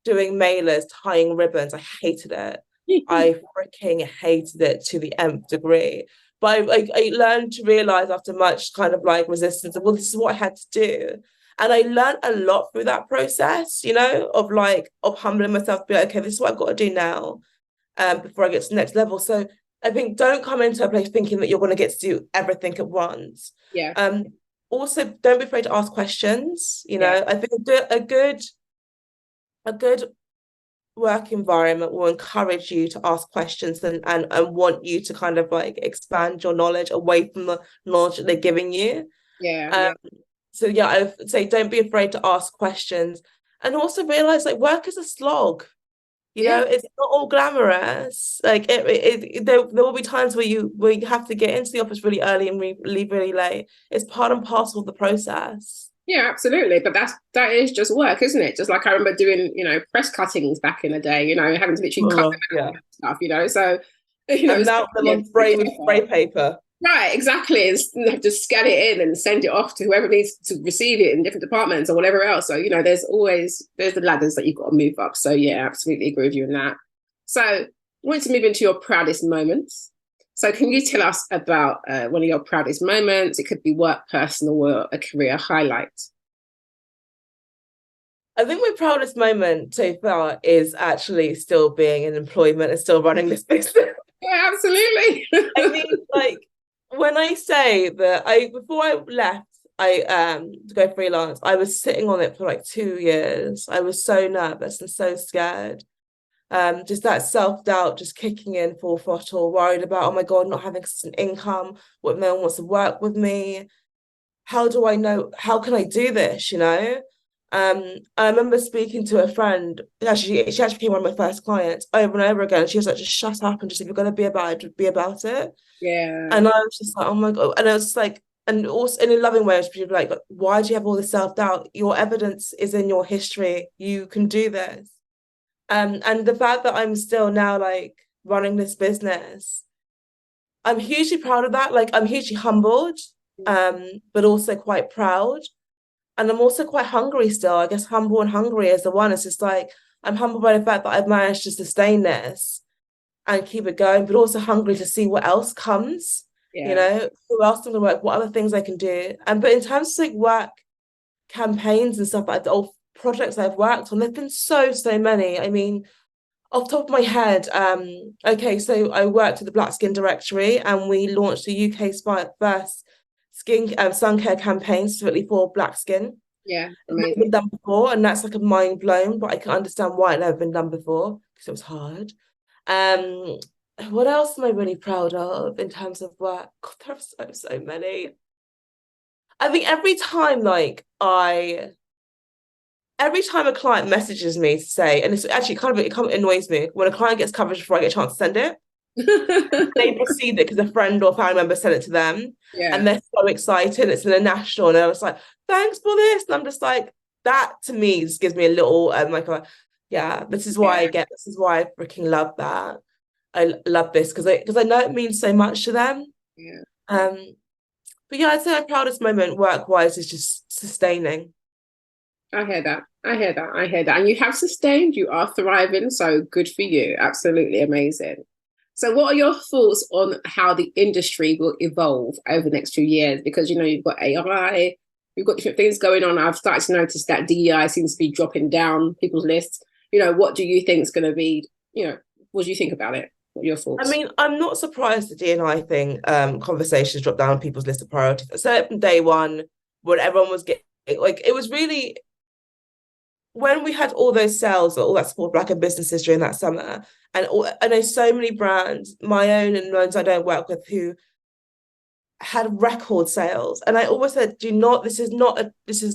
doing mailers, tying ribbons. I hated it. I freaking hated it to the nth degree. But I learned to realize after much kind of like resistance, well, this is what I had to do. And I learned a lot through that process, you know, of humbling myself, to be like, okay, this is what I've got to do now before I get to the next level. So I think don't come into a place thinking that you're going to get to do everything at once. Also, don't be afraid to ask questions. You know, I think a good work environment will encourage you to ask questions and want you to kind of like expand your knowledge away from the knowledge that they're giving you. So I would say don't be afraid to ask questions, and also realize like work is a slog. You know, it's not all glamorous. Like there will be times where you have to get into the office really early and leave really late. It's part and parcel of the process. Yeah, absolutely. But that is just work, isn't it? Just like I remember doing, you know, press cuttings back in the day, you know, having to literally cut them out and stuff, you know. So, you know, and now them on spray paper. Right, exactly. And you have to scan it in and send it off to whoever needs to receive it in different departments or whatever else. So, you know, there's the ladders that you've got to move up. So yeah, absolutely agree with you in that. So I want to move into your proudest moments. So can you tell us about one of your proudest moments? It could be work, personal, or a career highlight. I think my proudest moment so far is actually still being in employment and still running this business. Yeah, absolutely. I mean, like, when I say that before I left, to go freelance, I was sitting on it for like 2 years. I was so nervous and so scared. Just that self-doubt just kicking in full throttle, worried about, oh my God, not having an income, what if no one wants to work with me? How do I know, how can I do this, you know? I remember speaking to a friend, she actually became one of my first clients over and over again. She was like, just shut up and just, if you're going to be about it, be about it. Yeah. And I was just like, oh my God. And I was just like, and also in a loving way, she'd be like, why do you have all this self-doubt? Your evidence is in your history. You can do this. And the fact that I'm still now like running this business, I'm hugely proud of that. Like I'm hugely humbled, but also quite proud. And I'm also quite hungry still. I guess humble and hungry is the one. It's just like, I'm humbled by the fact that I've managed to sustain this and keep it going, but also hungry to see what else comes You know, who else can work? What other things I can do? But in terms of like work campaigns and stuff like that, or projects I've worked on, there've been so many. I mean, off the top of my head, okay, so I worked at the Black Skin Directory, and we launched the UK's first sun care campaign specifically for black skin. Yeah, it's never been done before, and that's like a mind blown, but I can understand why it never been done before, because it was hard. What else am I really proud of in terms of work? God, there are so many. I think every time a client messages me to say, and it's actually it kind of annoys me when a client gets coverage before I get a chance to send it. They received it because a friend or family member sent it to them, and they're so excited. It's international, and I was like, "Thanks for this," and I'm just like, that to me just gives me a little this is why this is why I freaking love that. I love this because I know it means so much to them. But yeah, I'd say my proudest moment work-wise is just sustaining. I hear that. And you have sustained, you are thriving, so good for you. Absolutely amazing. So what are your thoughts on how the industry will evolve over the next few years? Because, you know, you've got AI, you've got different things going on. I've started to notice that DEI seems to be dropping down people's lists. You know, what do you think is going to be, you know, what do you think about it? What are your thoughts? I mean, I'm not surprised the D&I thing conversations dropped down on people's list of priorities. I said it from day one, when everyone was getting, like, it was really, when we had all those sales, all that support Black businesses during that summer, and I know so many brands, my own and ones I don't work with, who had record sales, and I always said, this is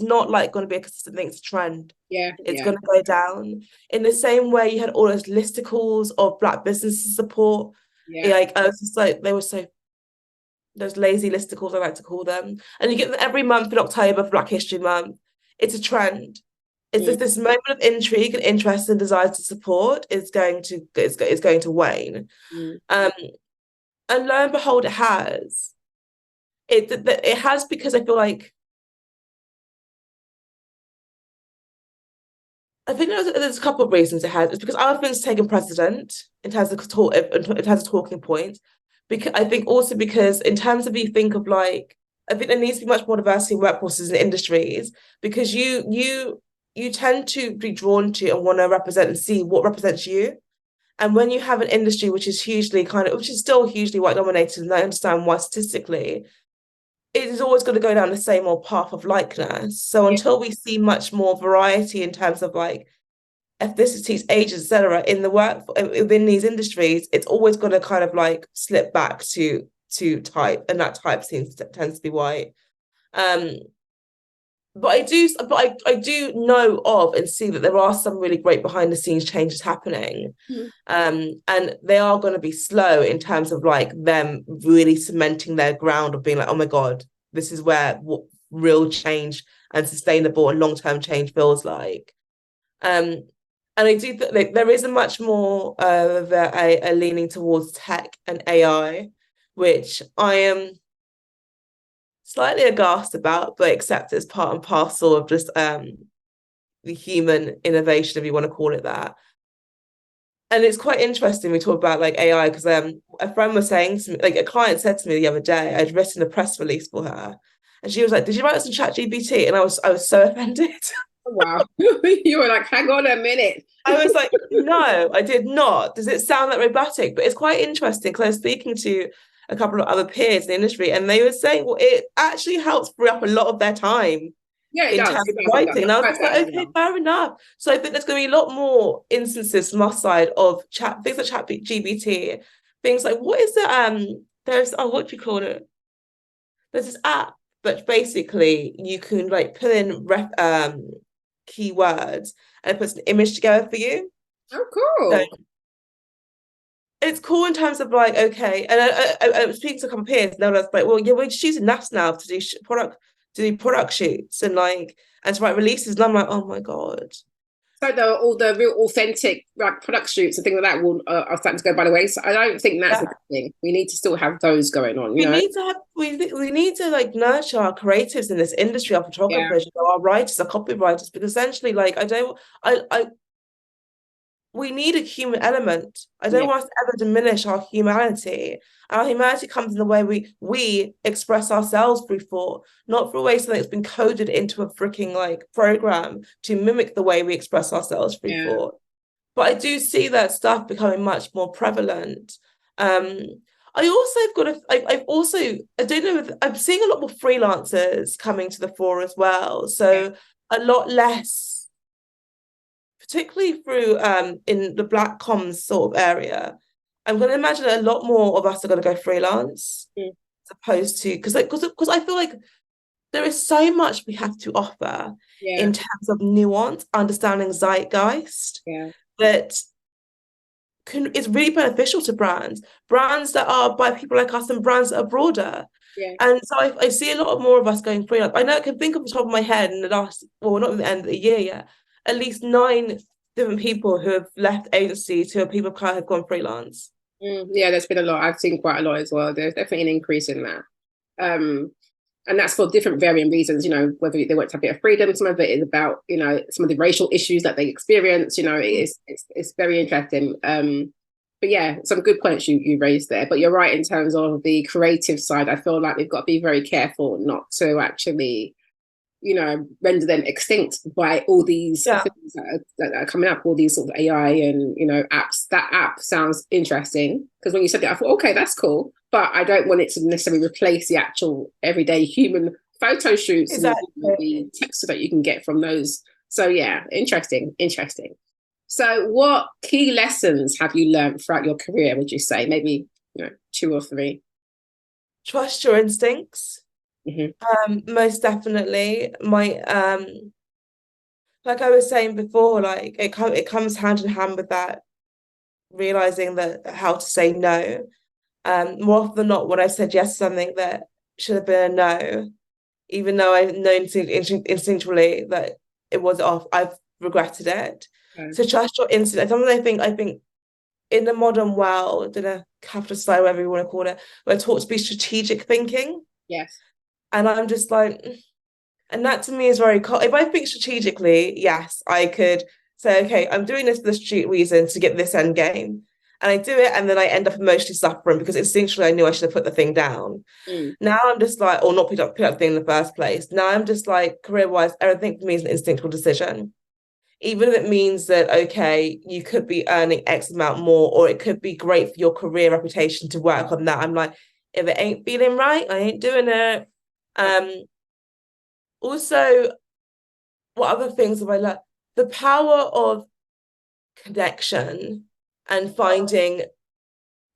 not like going to be a consistent thing, it's a trend. It's going to go down. In the same way, you had all those listicles of Black businesses support. Like, I was just like, they were so, those lazy listicles, I like to call them, and you get them every month in October for Black History Month. It's a trend. It's just this moment of intrigue and interest and desire to support is going to wane. And lo and behold, it has. It has, because I feel like, I think there's a couple of reasons it has. It's because other things taken precedent in terms of talking points. Because I think also because in terms of, you think of like, I think there needs to be much more diversity in workforces and industries, because you tend to be drawn to and want to represent and see what represents you. And when you have an industry which is still hugely white dominated, and I understand why statistically, it is always going to go down the same old path of likeness. So until we see much more variety in terms of like ethnicities, ages, etc., in the work within these industries, it's always going to kind of like slip back to type, and that type tends to be white. But I do know of and see that there are some really great behind the scenes changes happening. And they are going to be slow in terms of like them really cementing their ground of being like, oh my God, this is where real change and sustainable and long-term change feels like. And I do think there is a much more of a leaning towards tech and AI, which I am slightly aghast about, but accept as part and parcel of just the human innovation, if you want to call it that. And it's quite interesting we talk about like AI, because a friend was saying to me, like a client said to me the other day, I'd written a press release for her, and she was like, "Did you write this in ChatGPT?" And I was so offended. Wow. You were like, hang on a minute. I was like, no, I did not. Does it sound like robotic? But it's quite interesting, because I was speaking to a couple of other peers in the industry, and they were saying, well, it actually helps free up a lot of their time in terms of writing. And I was just like, okay, fair enough. So I think there's going to be a lot more instances from our side of things like ChatGPT, things like, what is it? What do you call it? There's this app that basically you can like put in keywords, and it puts an image together for you. Oh, cool. So, it's cool in terms of like, okay, and I was speaking to a couple of peers, and they were like, well, yeah, we're just using NAS now to do product shoots and to write releases, and I'm like, oh my God. So all the real authentic like product shoots and things like that are starting to go by the way. So I don't think that's a good thing. We need to still have those going on. We need to like nurture our creatives in this industry, our photographers, our writers, our copywriters, because essentially, like, we need a human element. I don't want us to ever diminish our humanity. Our humanity comes in the way we express ourselves through thought, not through a way something that's been coded into a freaking like program to mimic the way we express ourselves through thought. But I do see that stuff becoming much more prevalent. I don't know, I'm seeing a lot more freelancers coming to the fore as well. So a lot less, particularly through in the Black comms sort of area. I'm going to imagine a lot more of us are going to go freelance, as opposed to, because I feel like there is so much we have to offer in terms of nuance, understanding zeitgeist, that is really beneficial to brands that are by people like us and brands that are broader. And so I see a lot more of us going freelance. I know I can think off the top of my head in the last, well, not at the end of the year yet, at least 9 different people who have left agencies who are people who have gone freelance. There's been a lot. I've seen quite a lot as well. There's definitely an increase in that. And that's for different varying reasons, you know, whether they want to have a bit of freedom, some of it is about, you know, some of the racial issues that they experience, you know, it's very interesting. But yeah, some good points you raised there. But you're right in terms of the creative side. I feel like we've got to be very careful not to actually, you know, render them extinct by all these things that are coming up, all these sort of AI and, you know, apps. That app sounds interesting because when you said that, I thought, okay, that's cool. But I don't want it to necessarily replace the actual everyday human photo shoots and the text that you can get from those. So yeah, interesting. So what key lessons have you learned throughout your career, would you say? Maybe, you know, 2 or 3. Trust your instincts. Most definitely. My like I was saying before, like it comes hand in hand with that, realizing that how to say no. More often than not, when I said yes to something that should have been a no, even though I know instinctually that it was off, I've regretted it. So trust your instinct. Something I think in the modern world, in a capitalist society, whatever you want to call it, we're taught to be strategic thinking. And I'm just like, and that to me is very cool. If I think strategically, yes, I could say, okay, I'm doing this for the strategic reason to get this end game. And I do it, and then I end up emotionally suffering because instinctually I knew I should have put the thing down. Now I'm just like, or not pick up the thing in the first place. Now I'm just like, career-wise, everything for me is an instinctual decision. Even if it means that, okay, you could be earning X amount more, or it could be great for your career reputation to work on that. I'm like, if it ain't feeling right, I ain't doing it. Also, what other things have I learned? The power of connection and finding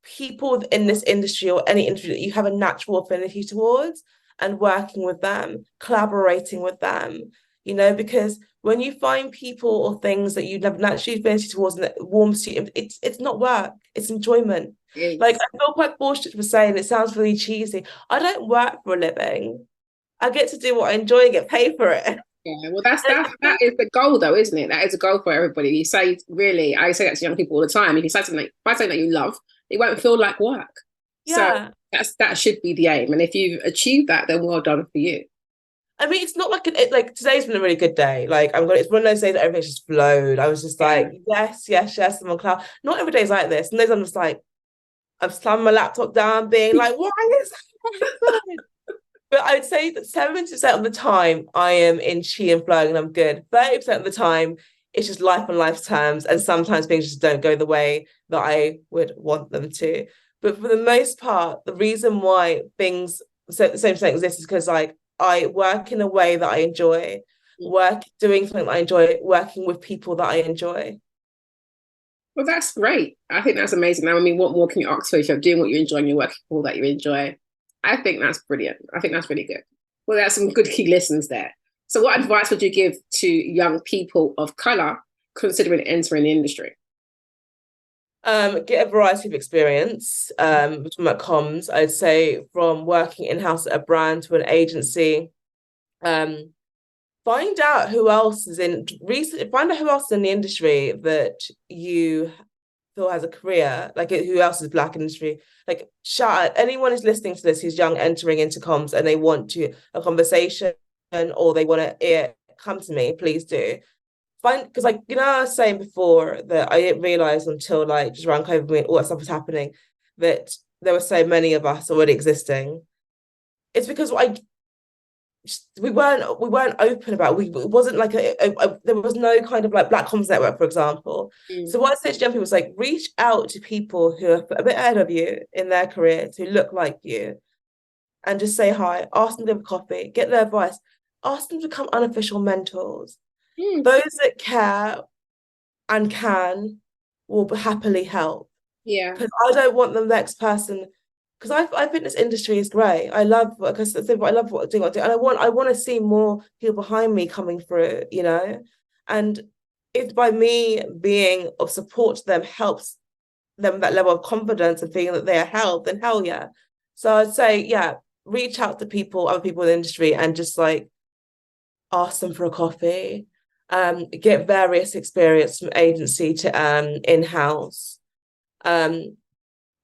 people in this industry or any industry that you have a natural affinity towards and working with them, collaborating with them, you know, because when you find people or things that you have naturally affinity towards and that warms to you, it's not work, it's enjoyment. Like, I feel quite fortunate for saying, it sounds really cheesy, I don't work for a living. I get to do what I enjoy and get paid for it. Yeah, well, that is the goal, though, isn't it? That is a goal for everybody. You say, really, I say that to young people all the time. If you say something, if I say that you love, it won't feel like work. So that should be the aim. And if you've achieved that, then well done for you. I mean, it's not like like today's been a really good day. Like it's one of those days that everything's just flowed. I was just like, yes, I'm on cloud. Not every day's like this. And days I'm just like, I'm slamming my laptop down, being like, why is that? But I would say that 70% of the time I am in chi and flowing and I'm good. 30% of the time it's just life on life's terms, and sometimes things just don't go the way that I would want them to. But for the most part, the reason why things the same thing exist is because like I work in a way that I enjoy, doing something that I enjoy, working with people that I enjoy. Well, that's great. I think that's amazing. Now, I mean, what more can you ask for if you're doing what you enjoy and you're working with people that you enjoy? I think that's brilliant. I think that's really good. Well, there's some good key lessons there. So what advice would you give to young people of colour considering entering the industry? Get a variety of experience from comms. I'd say from working in-house at a brand to an agency. Find out who else is in the industry that you feel has a career, like who else is Black industry. Like, shout out anyone who's listening to this who's young, entering into comms, and they want to a conversation or they want to come to me, please do. because like, you know, I was saying before that I didn't realise until like just around COVID when all that stuff was happening that there were so many of us already existing. It's because we weren't open about it. It wasn't like there was no kind of like Black Comms Network, for example. So what I said to young people was like, reach out to people who are a bit ahead of you in their careers, who look like you, and just say hi, ask them to have a coffee, get their advice, ask them to become unofficial mentors. Those that care and can will happily help. Yeah. Because I don't want the next person, because I think this industry is great. I love what I love what I do, and I want to see more people behind me coming through, you know. And if by me being of support to them helps them that level of confidence and feeling that they are held, then hell yeah. So I'd say, yeah, reach out to people, other people in the industry, and just like ask them for a coffee. Get various experience from agency to in-house.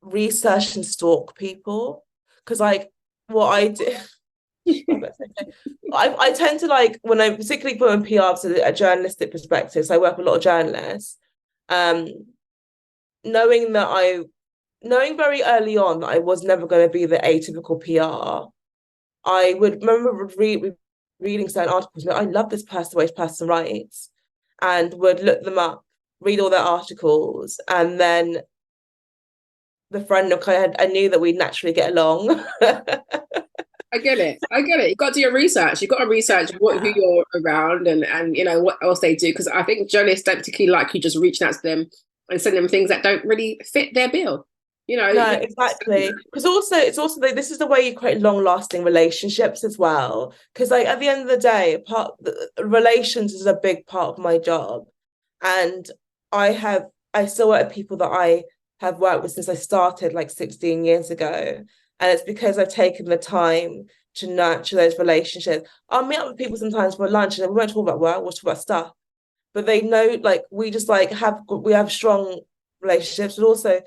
Research and stalk people, because like what I do I tend to like, when I particularly put in PR, so a journalistic perspective, so I work with a lot of journalists, knowing very early on that I was never going to be the atypical PR. I would remember reading certain articles, I love this person, the way this person writes, and would look them up, read all their articles, and then the friend of kind of, I knew that we'd naturally get along. I get it. You've got to do your research. You've got to research who you're around and you know what else they do. Because I think journalists don't particularly like you just reaching out to them and sending them things that don't really fit their bill. You know. No, exactly. Because it's also like, this is the way you create long-lasting relationships as well. Because like at the end of the day, relations is a big part of my job, and I still work with people that I have worked with since I started like 16 years ago. And it's because I've taken the time to nurture those relationships. I'll meet up with people sometimes for lunch and we won't talk about work, we'll talk about stuff. But they know, like, we just like we have strong relationships, but also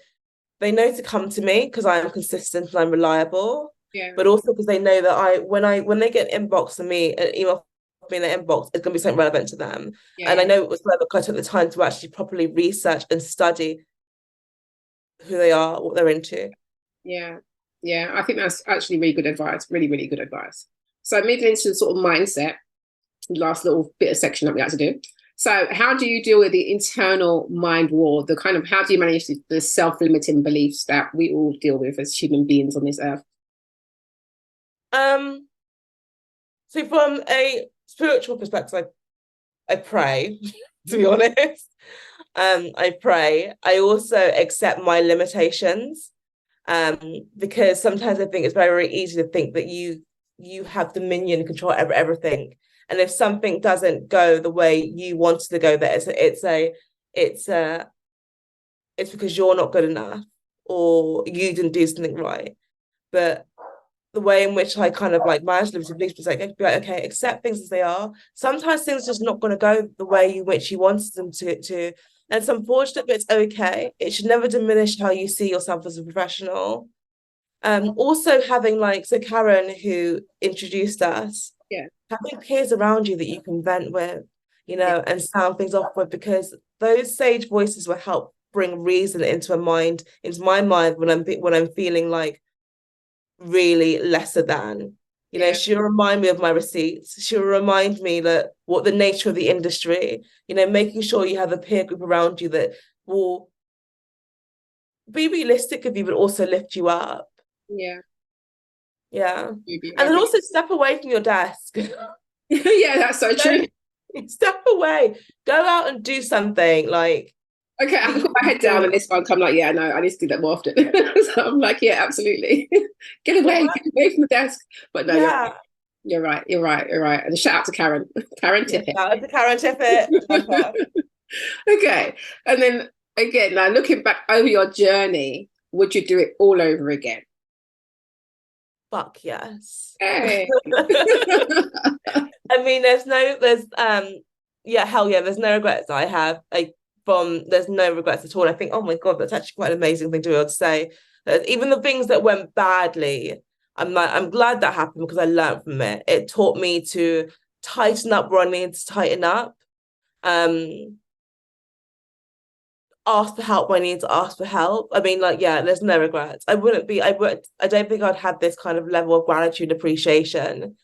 they know to come to me because I am consistent and I'm reliable. Yeah. But also because they know that when they get an inbox from me, an email from me in their inbox, it's gonna be something relevant to them. Yeah. And I know it was relevant because I took the time to actually properly research and study who they are, what they're into. Yeah. Yeah, I think that's actually really good advice. Really, really good advice. So moving into the sort of mindset, last little bit of section that we had to do. So how do you deal with the internal mind war? How do you manage the self-limiting beliefs that we all deal with as human beings on this earth? So from a spiritual perspective, I pray, to be honest. I pray. I also accept my limitations. Because sometimes I think it's very, very easy to think that you have dominion and control over everything, and if something doesn't go the way you want it to go, that it's because you're not good enough or you didn't do something right. But the way in which I kind of like manage limited beliefs is like, okay, accept things as they are. Sometimes things are just not going to go the way in which you wanted them to. And it's unfortunate, but it's okay. It should never diminish how you see yourself as a professional. Also having Karen, who introduced us, having peers around you that you can vent with, you know, and sound things off with, because those sage voices will help bring reason into my mind when I'm feeling like really lesser than. You know, she'll remind me of my receipts. She'll remind me that what the nature of the industry, you know, making sure you have a peer group around you that will be realistic of you, but also lift you up. Yeah. And then also step away from your desk. Yeah, that's so true. Step away. Go out and do something. Like, okay, I can put my head down and this one come like, yeah, no, I need to do that more often. So I'm like, yeah, absolutely. Get away from the desk. But no, you're right. And shout out to Karen. Karen Tippett. Shout out to Karen Tippett. Okay. And then again, now looking back over your journey, would you do it all over again? Fuck yes. Hey. I mean, there's no regrets I have. There's no regrets at all. I think, oh my God, that's actually quite an amazing thing to be able to say. That even the things that went badly, I'm glad that happened because I learned from it. It taught me to tighten up where I needed to tighten up. Ask for help when I need to ask for help. I mean, like, yeah, there's no regrets. I don't think I'd had this kind of level of gratitude, appreciation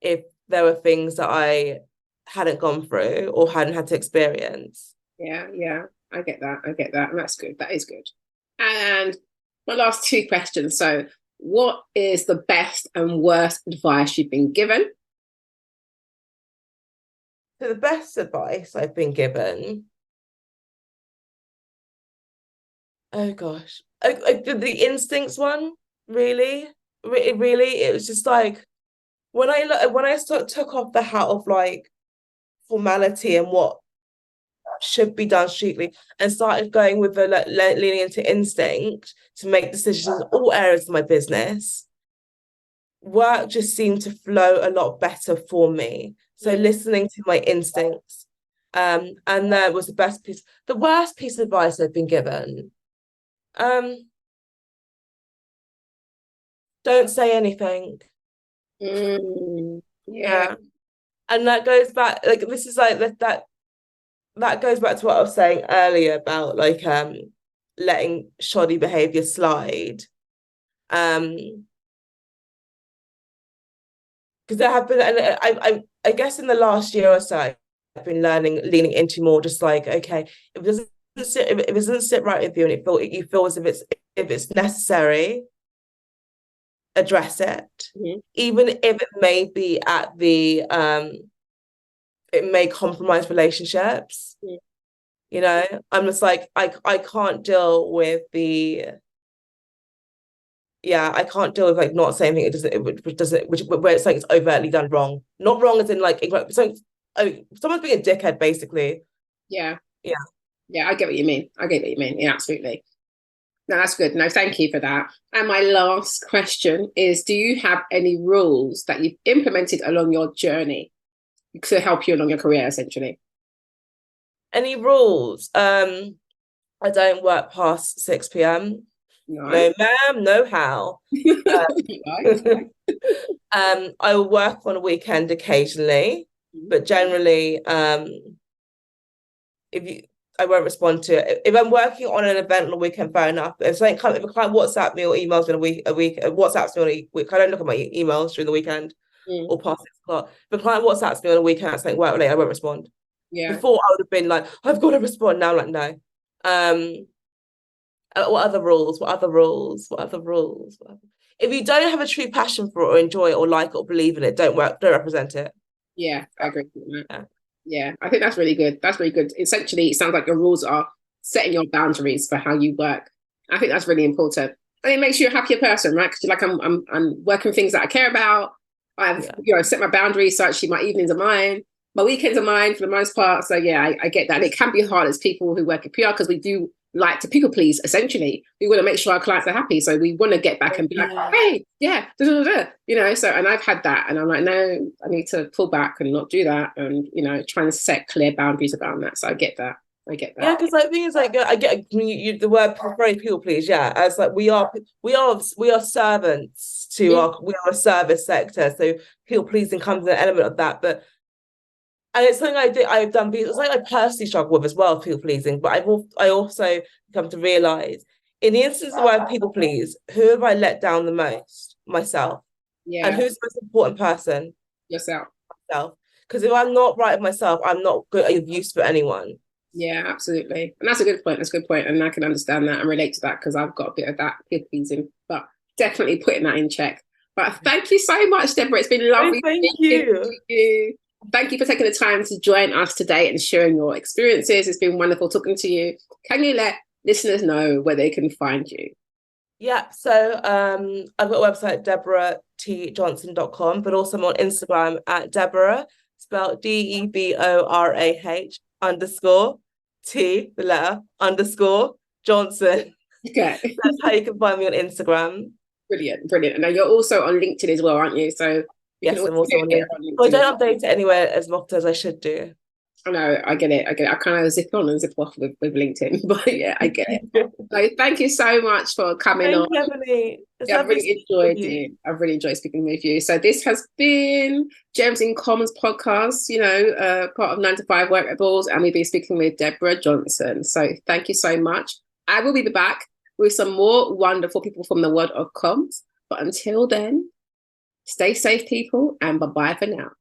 if there were things that I hadn't gone through or hadn't had to experience. Yeah, I get that. And that's good. That is good. And my last two questions. So, what is the best and worst advice you've been given? So the best advice I've been given, oh gosh, the instincts one, really, it was just like when I took off the hat of like formality and what should be done strictly and started going with the leaning into instinct to make decisions in all areas of my business, work just seemed to flow a lot better for me. So listening to my instincts, and that was the best piece. The worst piece of advice I've been given, don't say anything. Yeah. And that goes back, like, this is like that goes back to what I was saying earlier about like letting shoddy behavior slide. Because there have been, and I guess in the last year or so, I've been leaning into more just like, okay, if it doesn't sit right with you and you feel as if it's necessary, address it, even if it may be at the it may compromise relationships. You know, I'm just like, I can't deal with I can't deal with like not saying anything where it's like it's overtly done wrong. Not wrong as in like someone's being a dickhead, basically. Yeah, I get what you mean. Yeah, absolutely. No, that's good. No, thank you for that. And my last question is, do you have any rules that you've implemented along your journey to help you along your career, essentially? Any rules? I don't work past 6 p.m. No, ma'am, no how. I will work on a weekend occasionally, but generally, I won't respond to it. If I'm working on an event on a weekend, fair enough. If a client WhatsApp me or emails me WhatsApps me on a week, I don't look at my emails during the weekend or past 6 o'clock. If a client WhatsApps me on a weekend, it's like work late, I won't respond. Before I would have been like, I've got to respond. Now I'm like, no. What other rules? If you don't have a true passion for it or enjoy it or like it or believe in it, don't represent it. Yeah, I agree with that. Yeah, I think that's really good. That's really good. Essentially, it sounds like your rules are setting your boundaries for how you work. I think that's really important. And it makes you a happier person, right? Because you're like, I'm working things that I care about. I've set my boundaries, so actually my evenings are mine. My weekends are mine for the most part. So yeah, I get that. And it can be hard as people who work in PR because we do like to people please, essentially. We want to make sure our clients are happy. So we want to get back and be like, hey, you know, so, and I've had that. And I'm like, no, I need to pull back and not do that. And, you know, trying to set clear boundaries around that. So I get that. Yeah, because like, the thing is, like, I get the word very people please. Yeah, as like we are servants to we are a service sector, so people pleasing comes an element of that. But and it's something I've done. It's like I personally struggle with as well, people pleasing. But I also come to realize in the instance where I people please, who have I let down the most? Myself. Yeah. And who's the most important person? Yourself. Myself. Because if I'm not right with myself, I'm not good of use for anyone. Yeah, absolutely. And that's a good point. And I can understand that and relate to that because I've got a bit of that people pleasing, but definitely putting that in check. But thank you so much, Deborah. It's been lovely. Thank you. Thank you for taking the time to join us today and sharing your experiences. It's been wonderful talking to you. Can you let listeners know where they can find you? Yeah, so I've got a website, deborahjohnson.com, but also I'm on Instagram at Deborah, spelled DEBORAH _T, the letter, _Johnson. Okay. That's how you can find me on Instagram. Brilliant. And now you're also on LinkedIn as well, aren't you? So yes, I'm also on LinkedIn. I don't update it anywhere as much as I should do. I know, I get it. I kind of zip on and zip off with LinkedIn, but yeah, I get it. So thank you so much for coming on. Thank you, Ebony. Yeah, I've really enjoyed it. I've really enjoyed speaking with you. So this has been Gems in Commons podcast, part of 9 to 5 Workables, and we've been speaking with Deborah Johnson. So thank you so much. I will be back with some more wonderful people from the world of comms. But until then, stay safe, people, and bye-bye for now.